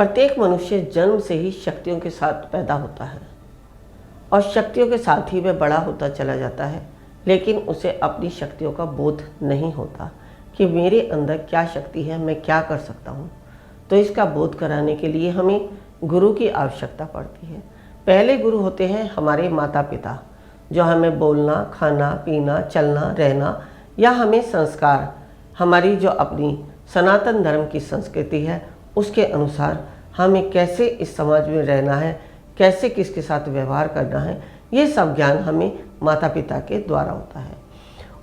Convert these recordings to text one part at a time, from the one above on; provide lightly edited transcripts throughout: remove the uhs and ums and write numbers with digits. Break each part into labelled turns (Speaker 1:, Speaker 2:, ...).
Speaker 1: प्रत्येक मनुष्य जन्म से ही शक्तियों के साथ पैदा होता है और शक्तियों के साथ ही वह बड़ा होता चला जाता है, लेकिन उसे अपनी शक्तियों का बोध नहीं होता कि मेरे अंदर क्या शक्ति है, मैं क्या कर सकता हूँ। तो इसका बोध कराने के लिए हमें गुरु की आवश्यकता पड़ती है। पहले गुरु होते हैं हमारे माता पिता, जो हमें बोलना, खाना, पीना, चलना, रहना या हमें संस्कार, हमारी जो अपनी सनातन धर्म की संस्कृति है उसके अनुसार हमें कैसे इस समाज में रहना है, कैसे किसके साथ व्यवहार करना है, ये सब ज्ञान हमें माता पिता के द्वारा होता है।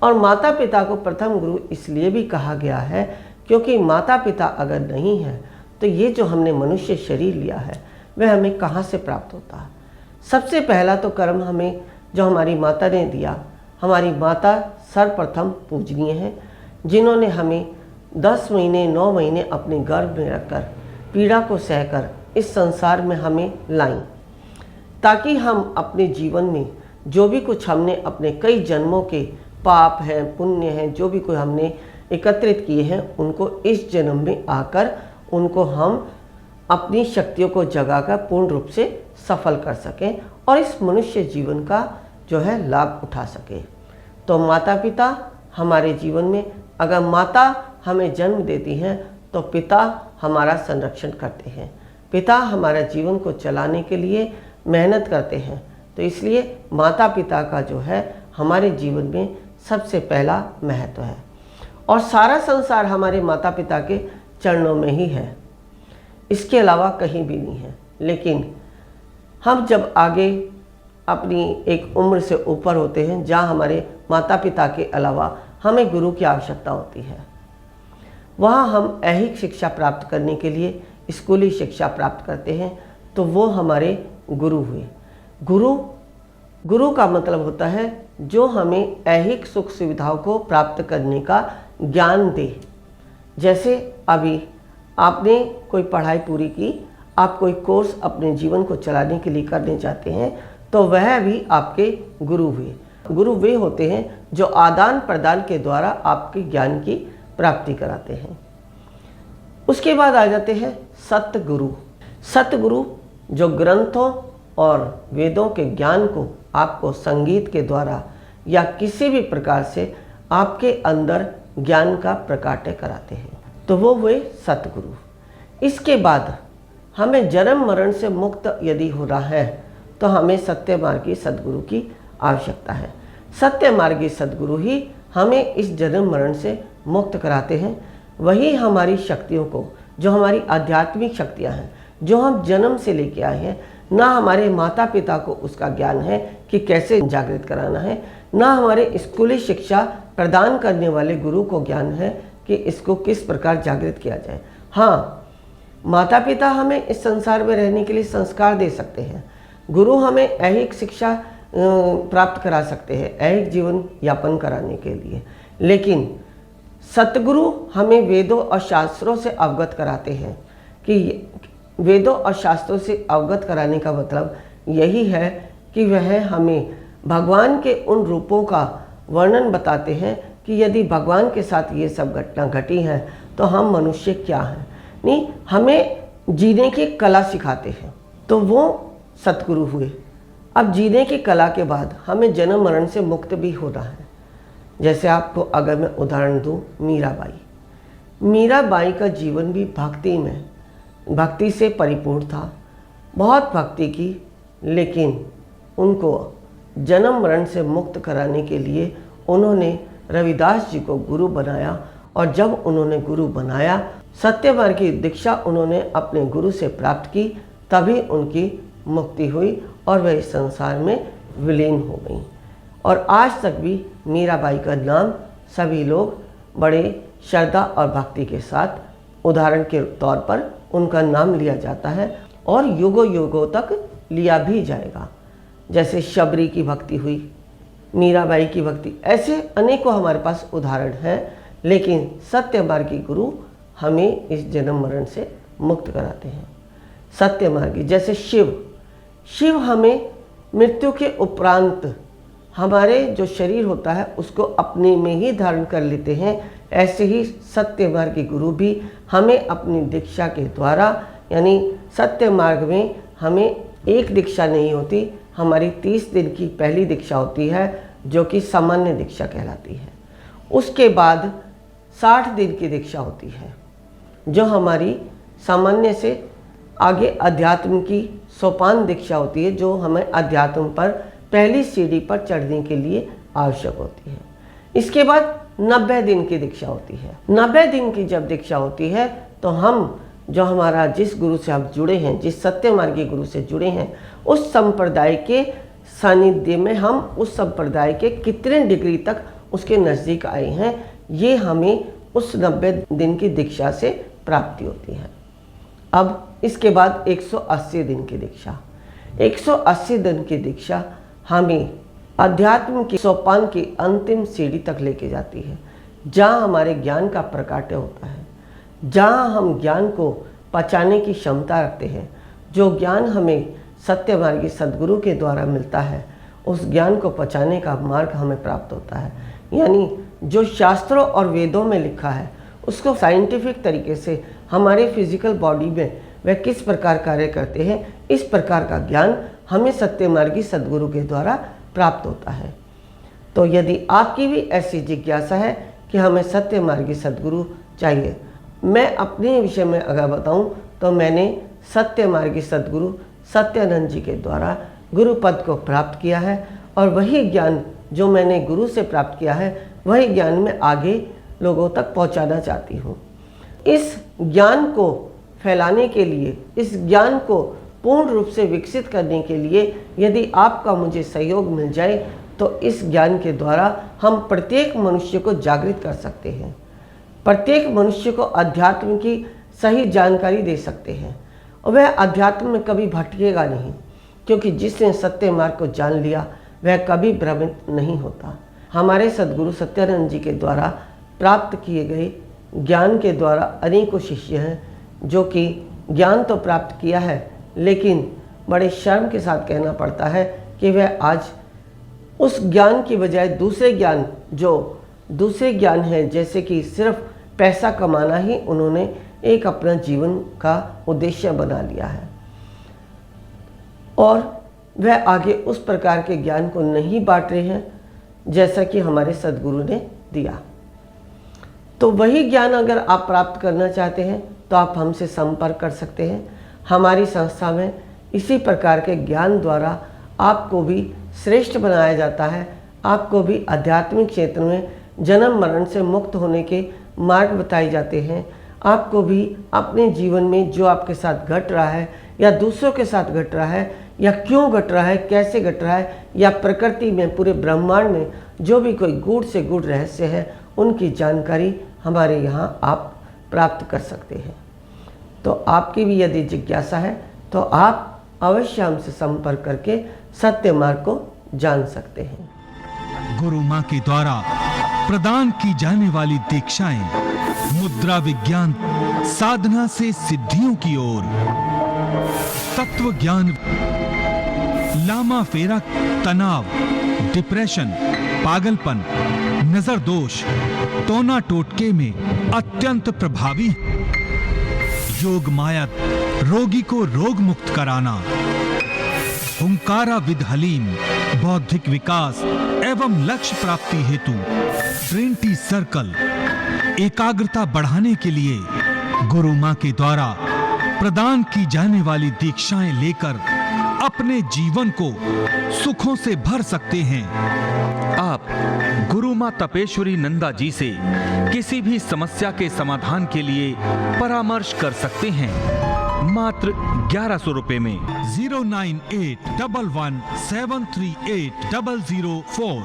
Speaker 1: और माता पिता को प्रथम गुरु इसलिए भी कहा गया है क्योंकि माता पिता अगर नहीं है तो ये जो हमने मनुष्य शरीर लिया है वह हमें कहाँ से प्राप्त होता है। सबसे पहला तो कर्म हमें जो हमारी माता ने दिया। हमारी माता सर्वप्रथम पूजनीय है, जिन्होंने हमें 10 महीने 9 महीने अपने गर्भ में रखकर पीड़ा को सहकर इस संसार में हमें लाईं, ताकि हम अपने जीवन में जो भी कुछ हमने अपने कई जन्मों के पाप हैं, पुण्य हैं, जो भी कोई हमने एकत्रित किए हैं, उनको इस जन्म में आकर उनको हम अपनी शक्तियों को जगाकर पूर्ण रूप से सफल कर सकें और इस मनुष्य जीवन का जो है लाभ उठा सकें। तो माता पिता हमारे जीवन में, अगर माता हमें जन्म देती हैं तो पिता हमारा संरक्षण करते हैं, पिता हमारा जीवन को चलाने के लिए मेहनत करते हैं। तो इसलिए माता पिता का जो है हमारे जीवन में सबसे पहला महत्व है और सारा संसार हमारे माता पिता के चरणों में ही है, इसके अलावा कहीं भी नहीं है। लेकिन हम जब आगे अपनी एक उम्र से ऊपर होते हैं, जहाँ हमारे माता पिता के अलावा हमें गुरु की आवश्यकता होती है, वहाँ हम ऐहिक शिक्षा प्राप्त करने के लिए स्कूली शिक्षा प्राप्त करते हैं, तो वो हमारे गुरु हुए। गुरु का मतलब होता है जो हमें ऐहिक सुख सुविधाओं को प्राप्त करने का ज्ञान दे। जैसे अभी आपने कोई पढ़ाई पूरी की, आप कोई कोर्स अपने जीवन को चलाने के लिए करने चाहते हैं, तो वह भी आपके गुरु हुए। गुरु वे होते हैं जो आदान प्रदान के द्वारा आपके ज्ञान की प्राप्ति कराते हैं। उसके बाद आ जाते हैं सतगुरु। सतगुरु जो ग्रंथों और वेदों के ज्ञान को आपको संगीत के द्वारा या किसी भी प्रकार से आपके अंदर ज्ञान का प्रकाट्य कराते हैं, तो वो हुए सतगुरु। इसके बाद हमें जन्म मरण से मुक्त यदि हो रहा है तो हमें सत्य मार्गी सद्गुरु की आवश्यकता है। सत्य मार्गी सद्गुरु ही हमें इस जन्म मरण से मुक्त कराते हैं। वही हमारी शक्तियों को, जो हमारी आध्यात्मिक शक्तियां हैं, जो हम जन्म से लेके आए हैं, ना हमारे माता पिता को उसका ज्ञान है कि कैसे जागृत कराना है, ना हमारे स्कूली शिक्षा प्रदान करने वाले गुरु को ज्ञान है कि इसको किस प्रकार जागृत किया जाए। हाँ, माता पिता हमें इस संसार में रहने के लिए संस्कार दे सकते हैं, गुरु हमें ऐहिक शिक्षा प्राप्त करा सकते हैं, ऐहिक जीवन यापन कराने के लिए, लेकिन सतगुरु हमें वेदों और शास्त्रों से अवगत कराते हैं। कि वेदों और शास्त्रों से अवगत कराने का मतलब यही है कि वह हमें भगवान के उन रूपों का वर्णन बताते हैं कि यदि भगवान के साथ ये सब घटना घटी है तो हम मनुष्य क्या हैं। नहीं, हमें जीने की कला सिखाते हैं, तो वो सतगुरु हुए। अब जीने की कला के बाद हमें जन्म मरण से मुक्त भी होना है। जैसे आपको अगर मैं उदाहरण दूं, मीराबाई का जीवन भी भक्ति से परिपूर्ण था, बहुत भक्ति की, लेकिन उनको जन्म मरण से मुक्त कराने के लिए उन्होंने रविदास जी को गुरु बनाया और जब उन्होंने गुरु बनाया, सत्यमार्ग की दीक्षा उन्होंने अपने गुरु से प्राप्त की, तभी उनकी मुक्ति हुई और वह इस संसार में विलीन हो गई। और आज तक भी मीराबाई का नाम सभी लोग बड़े श्रद्धा और भक्ति के साथ उदाहरण के तौर पर उनका नाम लिया जाता है और युगों युगों तक लिया भी जाएगा। जैसे शबरी की भक्ति हुई, मीराबाई की भक्ति, ऐसे अनेकों हमारे पास उदाहरण हैं। लेकिन सत्य मार्गी गुरु हमें इस जन्म मरण से मुक्त कराते हैं। सत्य मार्गी जैसे शिव हमें मृत्यु के उपरांत हमारे जो शरीर होता है उसको अपने में ही धारण कर लेते हैं। ऐसे ही सत्य मार्गी गुरु भी हमें अपनी दीक्षा के द्वारा यानी सत्य मार्ग में हमें एक दीक्षा नहीं होती, हमारी 30 दिन की पहली दीक्षा होती है जो कि सामान्य दीक्षा कहलाती है। उसके बाद 60 दिन की दीक्षा होती है जो हमारी सामान्य से आगे अध्यात्म की सोपान दीक्षा होती है, जो हमें अध्यात्म पर पहली सीढ़ी पर चढ़ने के लिए आवश्यक होती है। इसके बाद 90 दिन की दीक्षा होती है। 90 दिन की जब दीक्षा होती है तो हम जो हमारा जिस गुरु से हम जुड़े हैं, जिस सत्य मार्गी गुरु से जुड़े हैं, उस संप्रदाय के सानिध्य में हम उस संप्रदाय के कितने डिग्री तक उसके नज़दीक आए हैं, ये हमें उस 90 दिन की दीक्षा से प्राप्ति होती है। अब इसके बाद 180 दिन की दीक्षा। 180 दिन की दीक्षा हमें अध्यात्म की सोपान की अंतिम सीढ़ी तक लेके जाती है, जहाँ हमारे ज्ञान का प्रकाट्य होता है, जहाँ हम ज्ञान को पचाने की क्षमता रखते हैं। जो ज्ञान हमें सत्यमार्गी सद्गुरु के द्वारा मिलता है, उस ज्ञान को पचाने का मार्ग हमें प्राप्त होता है। यानी जो शास्त्रों और वेदों में लिखा है उसको साइंटिफिक तरीके से हमारे फिजिकल बॉडी में वह किस प्रकार कार्य करते हैं, इस प्रकार का ज्ञान हमें सत्यमार्गी सद्गुरु के द्वारा प्राप्त होता है। तो यदि आपकी भी ऐसी जिज्ञासा है कि हमें सत्यमार्गी सद्गुरु चाहिए, मैं अपने विषय में अगर बताऊं तो मैंने सत्यमार्गी सद्गुरु सत्यानंद जी के द्वारा गुरु पद को प्राप्त किया है, और वही ज्ञान जो मैंने गुरु से प्राप्त किया है वही ज्ञान मैं आगे लोगों तक पहुंचाना चाहती हूँ। इस ज्ञान को फैलाने के लिए, इस ज्ञान को पूर्ण रूप से विकसित करने के लिए यदि आपका मुझे सहयोग मिल जाए तो इस ज्ञान के द्वारा हम प्रत्येक मनुष्य को जागृत कर सकते हैं, प्रत्येक मनुष्य को अध्यात्म की सही जानकारी दे सकते हैं, और वह अध्यात्म में कभी भटकेगा नहीं, क्योंकि जिसने सत्य मार्ग को जान लिया वह कभी भ्रमित नहीं होता। हमारे सद्गुरु सत्यानंद जी के द्वारा प्राप्त किए गए ज्ञान के द्वारा अनेकों शिष्य हैं जो कि ज्ञान तो प्राप्त किया है, लेकिन बड़े शर्म के साथ कहना पड़ता है कि वह आज उस ज्ञान की बजाय दूसरे ज्ञान है, जैसे कि सिर्फ पैसा कमाना ही उन्होंने एक अपना जीवन का उद्देश्य बना लिया है, और वह आगे उस प्रकार के ज्ञान को नहीं बांट रहे हैं जैसा कि हमारे सद्गुरु ने दिया। तो वही ज्ञान अगर आप प्राप्त करना चाहते हैं तो आप हमसे संपर्क कर सकते हैं। हमारी संस्था में इसी प्रकार के ज्ञान द्वारा आपको भी श्रेष्ठ बनाया जाता है, आपको भी आध्यात्मिक क्षेत्र में जन्म मरण से मुक्त होने के मार्ग बताए जाते हैं, आपको भी अपने जीवन में जो आपके साथ घट रहा है या दूसरों के साथ घट रहा है या क्यों घट रहा है, कैसे घट रहा है, या प्रकृति में पूरे ब्रह्मांड में जो भी कोई गूढ़ से गूढ़ रहस्य है, उनकी जानकारी हमारे यहाँ आप प्राप्त कर सकते हैं। तो आपकी भी यदि जिज्ञासा है तो आप अवश्य हमसे संपर्क करके सत्य मार्ग को जान सकते हैं।
Speaker 2: गुरु माँ के द्वारा प्रदान की जाने वाली दीक्षाएं मुद्रा विज्ञान साधना से सिद्धियों की ओर, तत्व ज्ञान, लामा फेरा, तनाव, डिप्रेशन, पागलपन, नजर दोष, टोना टोटके में अत्यंत प्रभावी, योग माया रोगी को रोग मुक्त कराना, हुंकारा विद हलीम, बौद्धिक विकास एवं लक्ष्य प्राप्ति हेतु ट्रिनिटी सर्कल, एकाग्रता बढ़ाने के लिए गुरु माँ के द्वारा प्रदान की जाने वाली दीक्षाएं लेकर अपने जीवन को सुखों से भर सकते हैं।
Speaker 3: आप गुरु माँ तपेश्वरी नंदा जी से किसी भी समस्या के समाधान के लिए परामर्श कर सकते हैं, मात्र 1100 रुपए में।
Speaker 2: 09811738004।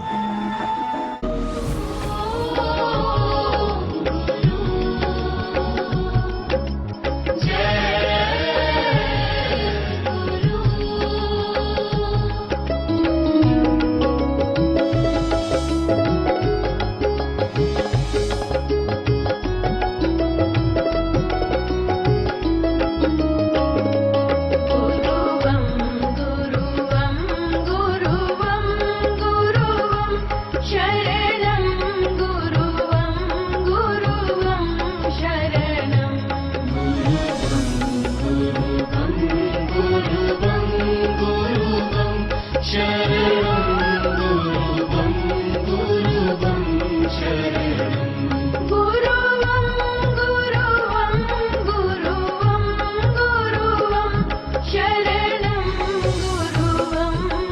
Speaker 4: ईश